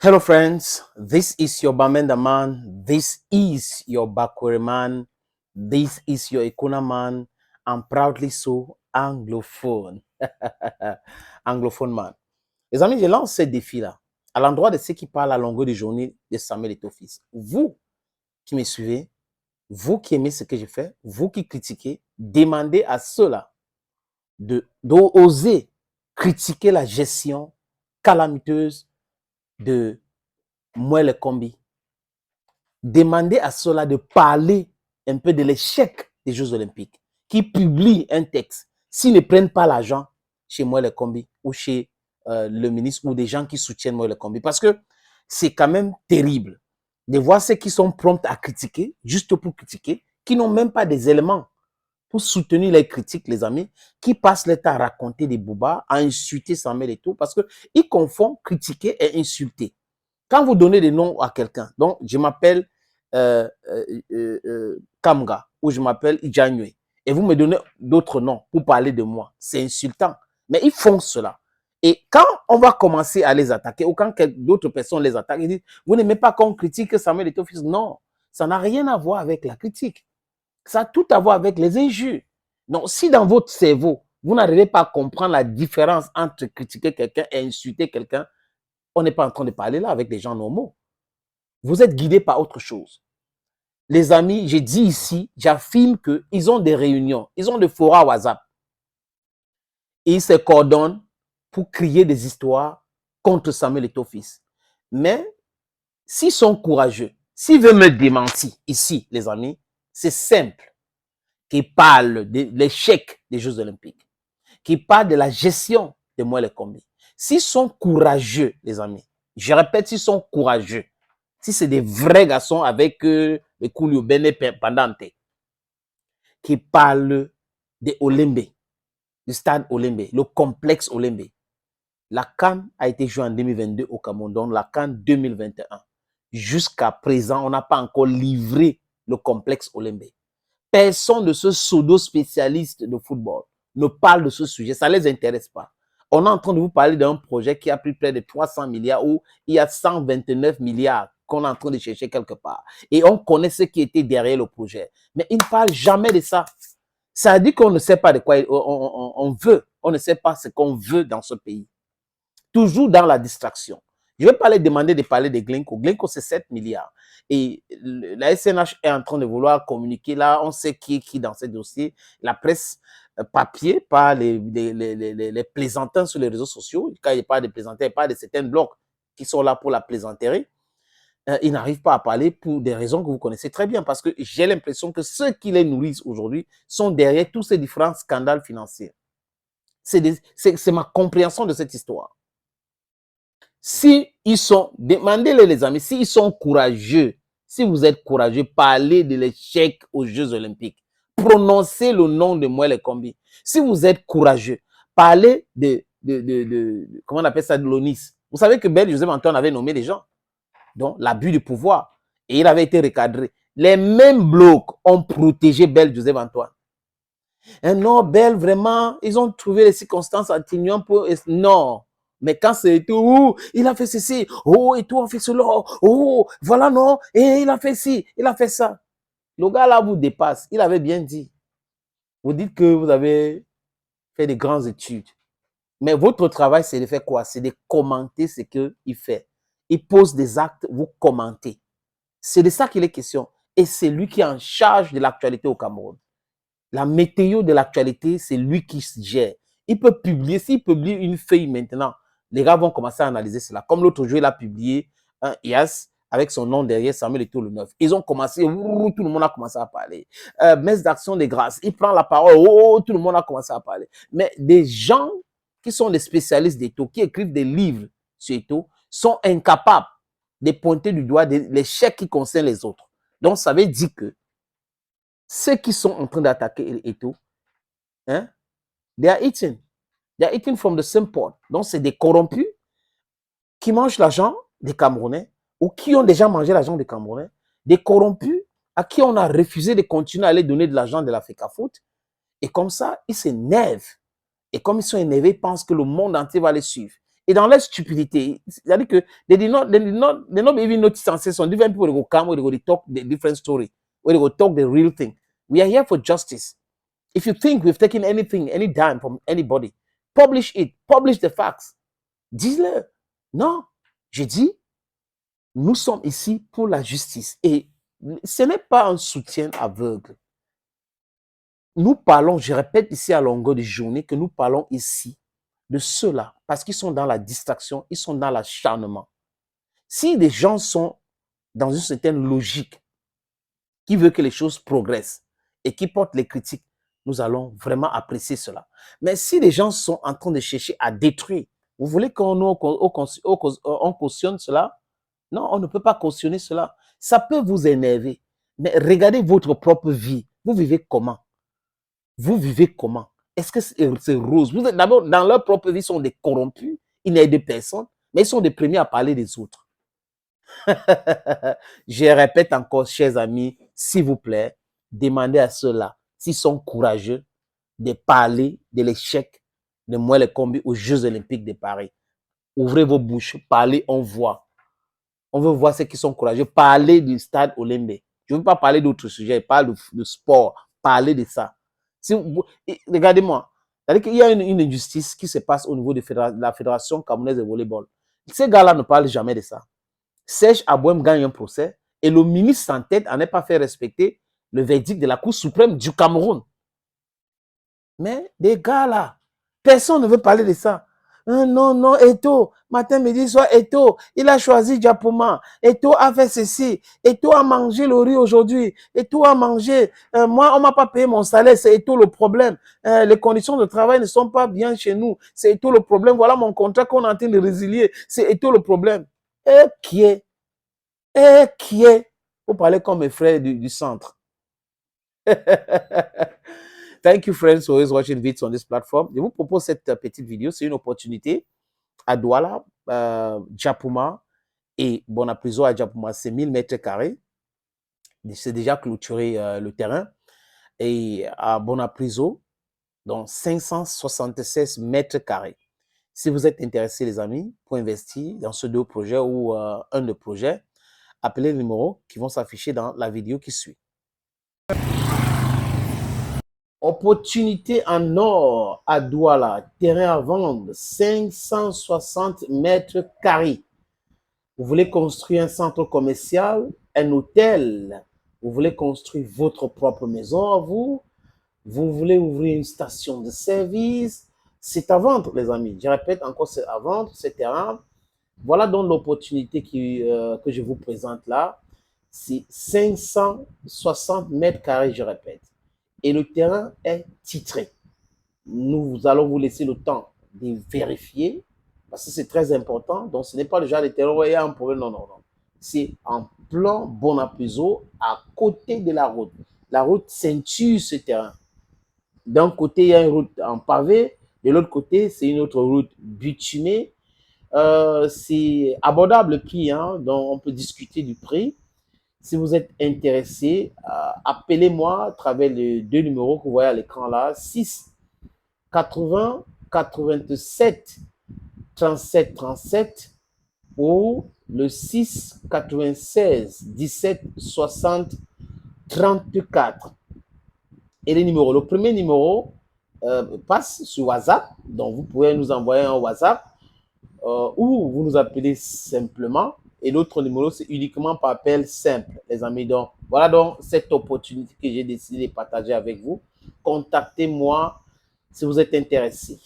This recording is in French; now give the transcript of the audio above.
Hello, friends. This is your Bamenda man. This is your Bakwere man. This is your Ekuna man. I'm proudly so anglophone. Anglophone man. Les amis, je lance ce défi-là à l'endroit de ceux qui parlent à longueur de journée de Samuel Eto'o-Fils. Vous qui me suivez, vous qui aimez ce que je fais, vous qui critiquez, demandez à ceux-là d'oser critiquer la gestion calamiteuse de Moelle Kombi. Demandez à ceux-là de parler un peu de l'échec des Jeux Olympiques, qui publient un texte. S'ils ne prennent pas l'argent chez Moelle Kombi ou chez le ministre ou des gens qui soutiennent Moelle Kombi, parce que c'est quand même terrible de voir ceux qui sont prompts à critiquer, juste pour critiquer, qui n'ont même pas des éléments pour soutenir les critiques, les amis, qui passent le temps à raconter des boubas, à insulter Samuel Eto'o, parce qu'ils confondent critiquer et insulter. Quand vous donnez des noms à quelqu'un, donc je m'appelle Kamga ou je m'appelle Idjanwe, et vous me donnez d'autres noms pour parler de moi, c'est insultant. Mais ils font cela. Et quand on va commencer à les attaquer, ou quand d'autres personnes les attaquent, ils disent, vous n'aimez pas qu'on critique Samuel Eto'o-Fils? Non, ça n'a rien à voir avec la critique. Ça a tout à voir avec les injures. Donc, si dans votre cerveau, vous n'arrivez pas à comprendre la différence entre critiquer quelqu'un et insulter quelqu'un, on n'est pas en train de parler là avec des gens normaux. Vous êtes guidés par autre chose. Les amis, j'ai dit ici, j'affirme qu'ils ont des réunions, ils ont des forats WhatsApp. Et ils se coordonnent pour crier des histoires contre Samuel Eto'o-Fils. Mais s'ils sont courageux, s'ils veulent me démentir ici, les amis, c'est simple. Qu'ils parlent de l'échec des Jeux Olympiques, qu'ils parlent de la gestion de Moelle Kombi. S'ils sont courageux, les amis, je répète, s'ils sont courageux, si c'est des vrais garçons avec le Kouliou Bene Pendante, qui parlent de Olembe, du stade Olembe, le complexe Olembe. La CAN a été jouée en 2022 au Cameroun, donc la CAN 2021. Jusqu'à présent, on n'a pas encore livré le complexe Olembe. Personne de ce pseudo-spécialiste de football ne parle de ce sujet, ça ne les intéresse pas. On est en train de vous parler d'un projet qui a pris près de 300 milliards où il y a 129 milliards qu'on est en train de chercher quelque part. Et on connaît ce qui était derrière le projet. Mais ils ne parlent jamais de ça. Ça dit qu'on ne sait pas de quoi on veut. On ne sait pas ce qu'on veut dans ce pays. Toujours dans la distraction. Je ne vais pas les demander de parler de Glencoe. Glencoe, c'est 7 milliards. Et la SNH est en train de vouloir communiquer. Là, on sait qui est qui dans ces dossiers. La presse papier, pas les plaisantins sur les réseaux sociaux. Quand il n'y a pas de plaisantins, il n'y a pas de certains blocs qui sont là pour la plaisanterie. Ils n'arrivent pas à parler pour des raisons que vous connaissez très bien. Parce que j'ai l'impression que ceux qui les nourrissent aujourd'hui sont derrière tous ces différents scandales financiers. C'est ma compréhension de cette histoire. Si ils sont, demandez-les les amis, s'ils sont courageux, si vous êtes courageux, parlez de l'échec aux Jeux Olympiques. Prononcez le nom de Moelle Kombi. Si vous êtes courageux, parlez comment on appelle ça, de l'ONIS. Vous savez que Bel Joseph Antoine avait nommé des gens, donc l'abus de pouvoir, et il avait été recadré. Les mêmes blocs ont protégé Bel Joseph Antoine. Et non, Bel, vraiment, ils ont trouvé les circonstances atténuantes pour... Non. Mais quand c'est tout, oh, il a fait ceci, oh, et tout, on fait cela, oh, voilà, non, et il a fait ci, il a fait ça. Le gars là vous dépasse, il avait bien dit. Vous dites que vous avez fait de grandes études. Mais votre travail, c'est de faire quoi? C'est de commenter ce qu'il fait. Il pose des actes, vous commentez. C'est de ça qu'il est question. Et c'est lui qui est en charge de l'actualité au Cameroun. La météo de l'actualité, c'est lui qui se gère. Il peut publier, s'il publie une feuille maintenant, les gars vont commencer à analyser cela. Comme l'autre jour, il a publié un IAS avec son nom derrière, Samuel Eto'o le 9. Ils ont commencé, tout le monde a commencé à parler. Messe d'action des grâces, il prend la parole, tout le monde a commencé à parler. Mais des gens qui sont des spécialistes d'Eto'o, qui écrivent des livres sur Eto'o, sont incapables de pointer du doigt l'échec qui concerne les autres. Donc, ça veut dire que ceux qui sont en train d'attaquer Eto'o, hein, they are eating from the same pot. Donc, c'est des corrompus qui mangent l'argent des Camerounais ou qui ont déjà mangé l'argent des Camerounais, des corrompus à qui on a refusé de continuer à les donner de l'argent de l'Africa Foot. Et comme ça, ils s'énervent. Et comme ils sont énervés, ils pensent que le monde entier va les suivre. Et dans leur stupidité, c'est-à-dire que they not even notice and say some different people, they go come, they go talk the different story, where they go talk the real thing. We are here for justice. If you think we've taken anything, any dime from anybody, publish it, publish the facts. Dis-le. Non, je dis, nous sommes ici pour la justice. Et ce n'est pas un soutien aveugle. Nous parlons, je répète ici à longueur de journée, que nous parlons ici de ceux-là, parce qu'ils sont dans la distraction, ils sont dans l'acharnement. Si des gens sont dans une certaine logique, qui veut que les choses progressent et qui portent les critiques, nous allons vraiment apprécier cela. Mais si les gens sont en train de chercher à détruire, vous voulez qu'on cautionne cela? Non, on ne peut pas cautionner cela. Ça peut vous énerver, mais regardez votre propre vie. Vous vivez comment? Vous vivez comment? Est-ce que c'est rose? Vous êtes d'abord, dans leur propre vie, ils sont des corrompus, ils n'aident personne, mais ils sont les premiers à parler des autres. Je répète encore, chers amis, s'il vous plaît, demandez à ceux-là, s'ils sont courageux, de parler de l'échec de Moelle Kombi aux Jeux Olympiques de Paris. Ouvrez vos bouches, parlez, on voit. On veut voir ceux qui sont courageux. Parlez du stade Olembe. Je ne veux pas parler d'autres sujets, je parle de sport. Parlez de ça. Si regardez-moi, il y a une injustice qui se passe au niveau de la Fédération camerounaise de volleyball. Ces gars-là ne parlent jamais de ça. Serge Abouem gagne un procès et le ministre en tête n'en est pas fait respecter le verdict de la Cour suprême du Cameroun. Mais des gars là, personne ne veut parler de ça. Non, non, Eto'o, matin, midi, soir, Eto'o, il a choisi Diapouma. Eto'o a fait ceci. Eto'o a mangé le riz aujourd'hui. Eto'o a mangé. Moi, on ne m'a pas payé mon salaire. C'est Eto'o le problème. Les conditions de travail ne sont pas bien chez nous. C'est Eto'o le problème. Voilà mon contrat qu'on est en train de résilier. C'est Eto'o le problème. Et qui est? Vous parlez comme mes frères du centre. Thank you, friends, for always watching videos on this platform. Je vous propose cette petite vidéo. C'est une opportunité à Douala, Diapouma et Bonapriso à Diapouma. C'est 1000 mètres carrés. C'est déjà clôturé le terrain. Et à Bonapriso, donc 576 mètres carrés. Si vous êtes intéressés, les amis, pour investir dans ce deux projets ou un de projets, appelez les numéros qui vont s'afficher dans la vidéo qui suit. Opportunité en or à Douala, terrain à vendre, 560 mètres carrés. Vous voulez construire un centre commercial, un hôtel, vous voulez construire votre propre maison à vous, vous voulez ouvrir une station de service, c'est à vendre, les amis. Je répète encore, c'est à vendre, ce terrain. Voilà donc l'opportunité que je vous présente là. C'est 560 mètres carrés, je répète. Et le terrain est titré. Nous allons vous laisser le temps de vérifier, parce que c'est très important. Donc, ce n'est pas le genre de terrain où il y a un problème. Non, non, non. C'est en plan Bonapriso, à côté de la route. La route ceinture ce terrain. D'un côté, il y a une route en pavé. De l'autre côté, c'est une autre route bitumée. C'est abordable le prix, hein, donc on peut discuter du prix. Si vous êtes intéressé, appelez-moi à travers les deux numéros que vous voyez à l'écran là, 6 80 87 37 37 ou le 6 96 17 60 34. Et les numéros, le premier numéro passe sur WhatsApp, donc vous pouvez nous envoyer un WhatsApp ou vous nous appelez simplement. Et l'autre numéro, c'est uniquement par appel simple, les amis. Donc, voilà donc cette opportunité que j'ai décidé de partager avec vous. Contactez-moi si vous êtes intéressé.